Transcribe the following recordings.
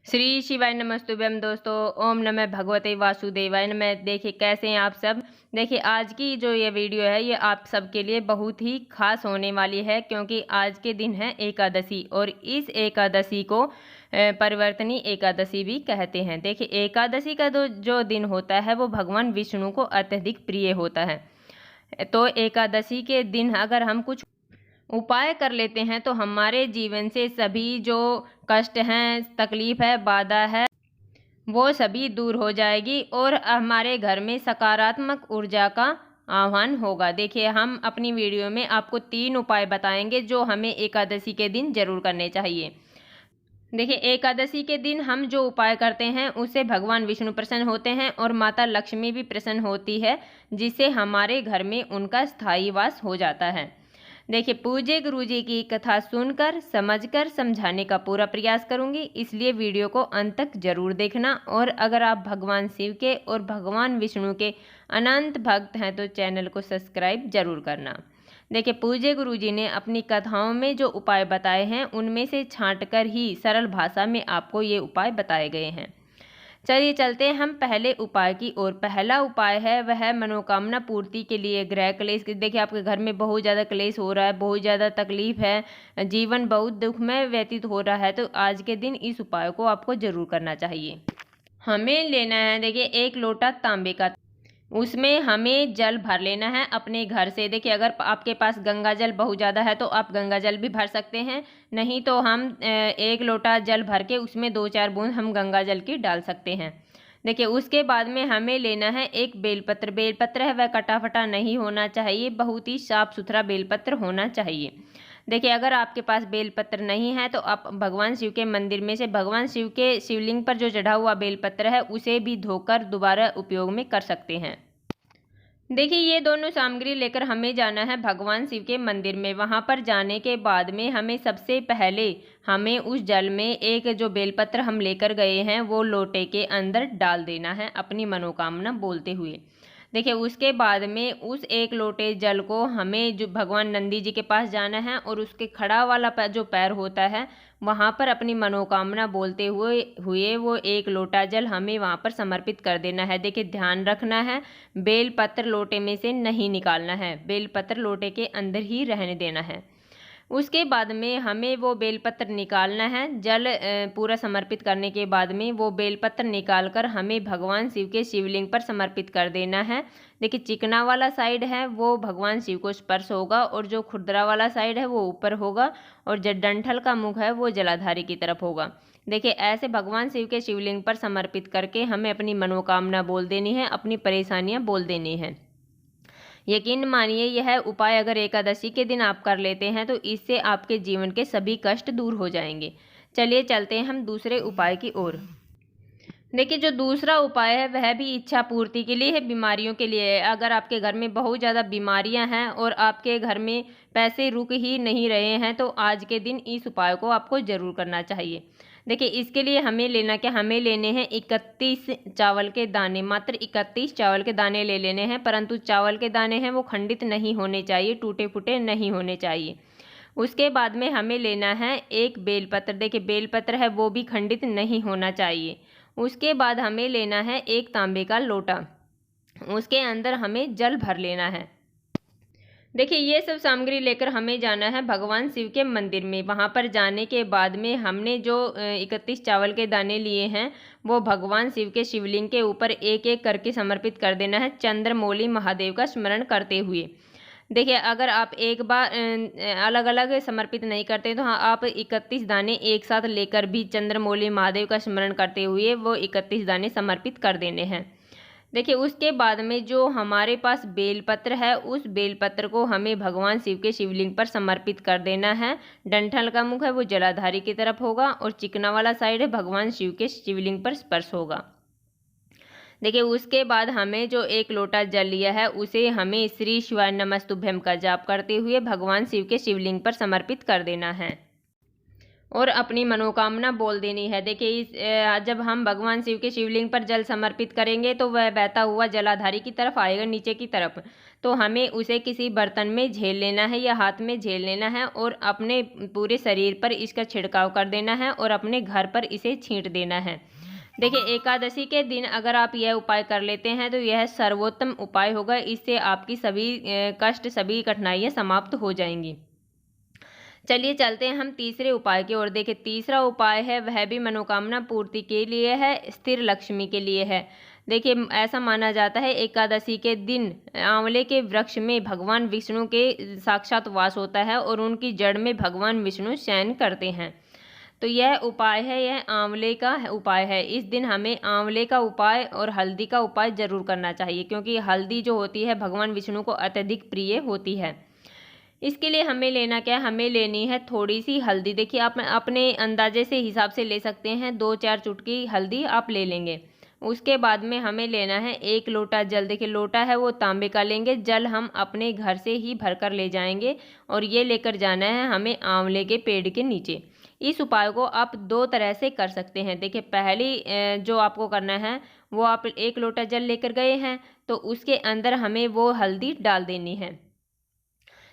श्री शिवाय नमस्तुभ्यम दोस्तों। ओम नमः भगवते वासुदेवाय नमः। देखिए कैसे हैं आप सब। देखिए आज की जो ये वीडियो है ये आप सबके लिए बहुत ही खास होने वाली है, क्योंकि आज के दिन है एकादशी और इस एकादशी को परिवर्तनी एकादशी भी कहते हैं। देखिए एकादशी का जो दिन होता है वो भगवान विष्णु को अत्यधिक प्रिय होता है। तो एकादशी के दिन अगर हम कुछ उपाय कर लेते हैं तो हमारे जीवन से सभी जो कष्ट हैं, तकलीफ है, बाधा है, वो सभी दूर हो जाएगी और हमारे घर में सकारात्मक ऊर्जा का आह्वान होगा। देखिए हम अपनी वीडियो में आपको 3 उपाय बताएंगे जो हमें एकादशी के दिन जरूर करने चाहिए। देखिए एकादशी के दिन हम जो उपाय करते हैं उससे भगवान विष्णु प्रसन्न होते हैं और माता लक्ष्मी भी प्रसन्न होती है, जिससे हमारे घर में उनका स्थायी वास हो जाता है। देखिए पूज्य गुरु जी की कथा सुनकर समझकर समझाने का पूरा प्रयास करूंगी, इसलिए वीडियो को अंत तक जरूर देखना। और अगर आप भगवान शिव के और भगवान विष्णु के अनंत भक्त हैं तो चैनल को सब्सक्राइब जरूर करना। देखिए पूज्य गुरु जी ने अपनी कथाओं में जो उपाय बताए हैं उनमें से छांटकर ही सरल भाषा में आपको ये उपाय बताए गए हैं। चलिए चलते हैं हम पहले उपाय की ओर। पहला उपाय है वह मनोकामना पूर्ति के लिए गृह क्लेश। देखिए आपके घर में बहुत ज़्यादा क्लेश हो रहा है, बहुत ज़्यादा तकलीफ है, जीवन बहुत दुखमय व्यतीत हो रहा है, तो आज के दिन इस उपाय को आपको जरूर करना चाहिए। हमें लेना है देखिए 1 लोटा तांबे का, उसमें हमें जल भर लेना है अपने घर से। देखिए अगर आपके पास गंगा जल बहुत ज़्यादा है तो आप गंगा जल भी भर सकते हैं, नहीं तो हम 1 लोटा जल भर के उसमें 2-4 बूंद हम गंगा जल की डाल सकते हैं। देखिए उसके बाद में हमें लेना है एक बेलपत्र। बेलपत्र है वह कटा फटा नहीं होना चाहिए, बहुत ही साफ सुथरा बेलपत्र होना चाहिए। देखिए अगर आपके पास बेलपत्र नहीं है तो आप भगवान शिव के मंदिर में से भगवान शिव के शिवलिंग पर जो चढ़ा हुआ बेलपत्र है उसे भी धोकर दोबारा उपयोग में कर सकते हैं। देखिए ये दोनों सामग्री लेकर हमें जाना है भगवान शिव के मंदिर में। वहाँ पर जाने के बाद में हमें सबसे पहले हमें उस जल में एक जो बेलपत्र हम लेकर गए हैं वो लोटे के अंदर डाल देना है अपनी मनोकामना बोलते हुए। देखिए उसके बाद में उस 1 लोटे जल को हमें जो भगवान नंदी जी के पास जाना है और उसके खड़ा वाला जो पैर होता है वहाँ पर अपनी मनोकामना बोलते हुए वो 1 लोटा जल हमें वहाँ पर समर्पित कर देना है। देखिए ध्यान रखना है बेलपत्र लोटे में से नहीं निकालना है, बेलपत्र लोटे के अंदर ही रहने देना है। उसके बाद में हमें वो बेलपत्र निकालना है। जल पूरा समर्पित करने के बाद में वो बेलपत्र निकालकर हमें भगवान शिव के शिवलिंग पर समर्पित कर देना है। देखिए चिकना वाला साइड है वो भगवान शिव को स्पर्श होगा और जो खुरदरा वाला साइड है वो ऊपर होगा और जो डंठल का मुख है वो जलाधारी की तरफ होगा। देखिए ऐसे भगवान शिव के शिवलिंग पर समर्पित करके हमें अपनी मनोकामना बोल देनी है, अपनी परेशानियाँ बोल देनी है। यकीन मानिए यह उपाय अगर एकादशी के दिन आप कर लेते हैं तो इससे आपके जीवन के सभी कष्ट दूर हो जाएंगे। चलिए चलते हैं हम दूसरे उपाय की ओर। देखिए जो दूसरा उपाय है वह भी इच्छा पूर्ति के लिए है, बीमारियों के लिए है। अगर आपके घर में बहुत ज़्यादा बीमारियां हैं और आपके घर में पैसे रुक ही नहीं रहे हैं तो आज के दिन इस उपाय को आपको ज़रूर करना चाहिए। देखिए इसके लिए हमें लेना क्या, हमें लेने हैं 31 चावल के दाने। मात्र 31 चावल के दाने ले लेने हैं, परंतु चावल के दाने हैं वो खंडित नहीं होने चाहिए, टूटे फूटे नहीं होने चाहिए। उसके बाद में हमें लेना है एक बेलपत्र। देखिए बेलपत्र है वो भी खंडित नहीं होना चाहिए। उसके बाद हमें लेना है एक तांबे का लोटा, उसके अंदर हमें जल भर लेना है। देखिए ये सब सामग्री लेकर हमें जाना है भगवान शिव के मंदिर में। वहाँ पर जाने के बाद में हमने जो 31 चावल के दाने लिए हैं वो भगवान शिव के शिवलिंग के ऊपर एक एक करके समर्पित कर देना है, चंद्रमौली महादेव का स्मरण करते हुए। देखिए अगर आप एक बार अलग अलग समर्पित नहीं करते तो हाँ आप 31 दाने एक साथ लेकर भी चंद्रमौली महादेव का स्मरण करते हुए वो 31 दाने समर्पित कर देने हैं। देखिए उसके बाद में जो हमारे पास बेलपत्र है उस बेलपत्र को हमें भगवान शिव के शिवलिंग पर समर्पित कर देना है। डंठल का मुख है वो जलाधारी की तरफ होगा और चिकना वाला साइड है भगवान शिव के शिवलिंग पर स्पर्श होगा। देखिए उसके बाद हमें जो 1 लोटा जल लिया है उसे हमें श्री शिवाय नमस्तुभ्यम का जाप करते हुए भगवान शिव के शिवलिंग पर समर्पित कर देना है। और अपनी मनोकामना बोल देनी है। देखिए जब हम भगवान शिव के शिवलिंग पर जल समर्पित करेंगे तो वह बहता हुआ जलाधारी की तरफ आएगा, नीचे की तरफ। तो हमें उसे किसी बर्तन में झेल लेना है या हाथ में झेल लेना है और अपने पूरे शरीर पर इसका छिड़काव कर देना है और अपने घर पर इसे छींट देना है। देखिए एकादशी के दिन अगर आप यह उपाय कर लेते हैं तो यह सर्वोत्तम उपाय होगा। इससे आपकी सभी कष्ट, सभी कठिनाइयाँ समाप्त हो जाएंगी। चलिए चलते हैं हम तीसरे उपाय की ओर। देखिए तीसरा उपाय है वह भी मनोकामना पूर्ति के लिए है, स्थिर लक्ष्मी के लिए है। देखिए ऐसा माना जाता है एकादशी के दिन आंवले के वृक्ष में भगवान विष्णु के साक्षात वास होता है और उनकी जड़ में भगवान विष्णु शयन करते हैं। तो यह उपाय है, यह आंवले का उपाय है। इस दिन हमें आंवले का उपाय और हल्दी का उपाय जरूर करना चाहिए, क्योंकि हल्दी जो होती है भगवान विष्णु को अत्यधिक प्रिय होती है। इसके लिए हमें लेना क्या है, हमें लेनी है थोड़ी सी हल्दी। देखिए आप अपने अंदाजे से हिसाब से ले सकते हैं, 2-4 चुटकी हल्दी आप ले लेंगे। उसके बाद में हमें लेना है 1 लोटा जल। देखिए लोटा है वो तांबे का लेंगे, जल हम अपने घर से ही भर कर ले जाएंगे और ये लेकर जाना है हमें आंवले के पेड़ के नीचे। इस उपाय को आप 2 तरह से कर सकते हैं। देखिए पहली जो आपको करना है वो आप 1 लोटा जल लेकर गए हैं तो उसके अंदर हमें वो हल्दी डाल देनी है।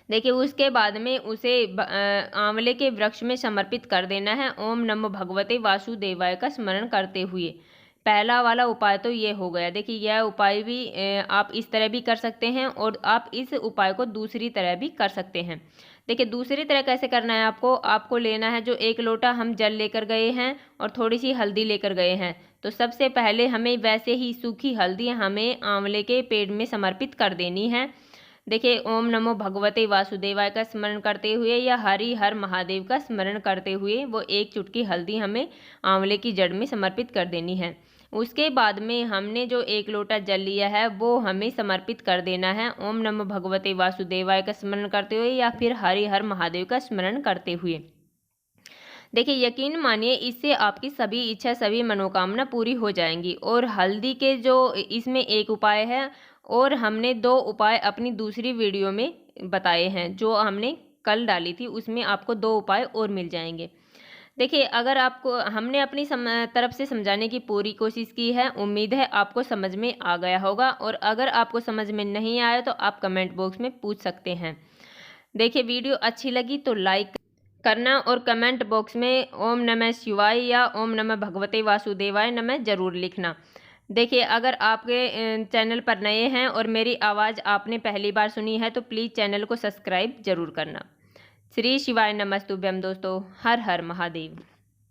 देखिए उसके बाद में उसे आंवले के वृक्ष में समर्पित कर देना है ओम नमो भगवते वासुदेवाय का स्मरण करते हुए। पहला वाला उपाय तो ये हो गया। देखिए यह उपाय भी आप इस तरह भी कर सकते हैं और आप इस उपाय को दूसरी तरह भी कर सकते हैं। देखिए दूसरी तरह कैसे करना है, आपको लेना है जो 1 लोटा हम जल लेकर गए हैं और थोड़ी सी हल्दी लेकर गए हैं। तो सबसे पहले हमें वैसे ही सूखी हल्दी हमें आंवले के पेड़ में समर्पित कर देनी है। देखिए ओम नमो भगवते वासुदेवाय का स्मरण करते हुए या हरि हर महादेव का स्मरण करते हुए वो 1 चुटकी हल्दी हमें आंवले की जड़ में समर्पित कर देनी है। उसके बाद में हमने जो 1 लोटा जल लिया है वो हमें समर्पित कर देना है ओम नमो भगवते वासुदेवाय का स्मरण करते हुए या फिर हरि हर महादेव का स्मरण करते हुए। देखिए यकीन मानिए इससे आपकी सभी इच्छा, सभी मनोकामना पूरी हो जाएंगी। और हल्दी के जो इसमें एक उपाय है और हमने 2 उपाय अपनी दूसरी वीडियो में बताए हैं जो हमने कल डाली थी, उसमें आपको 2 उपाय और मिल जाएंगे। देखिए अगर आपको हमने अपनी तरफ से समझाने की पूरी कोशिश की है, उम्मीद है आपको समझ में आ गया होगा। और अगर आपको समझ में नहीं आया तो आप कमेंट बॉक्स में पूछ सकते हैं। देखिए वीडियो अच्छी लगी तो लाइक करना और कमेंट बॉक्स में ओम नमः शिवाय या ओम नमः भगवते वासुदेवाय नमः जरूर लिखना। देखिए अगर आपके चैनल पर नए हैं और मेरी आवाज़ आपने पहली बार सुनी है तो प्लीज़ चैनल को सब्सक्राइब जरूर करना। श्री शिवाय नमस्तुभ्यम दोस्तों, हर हर महादेव।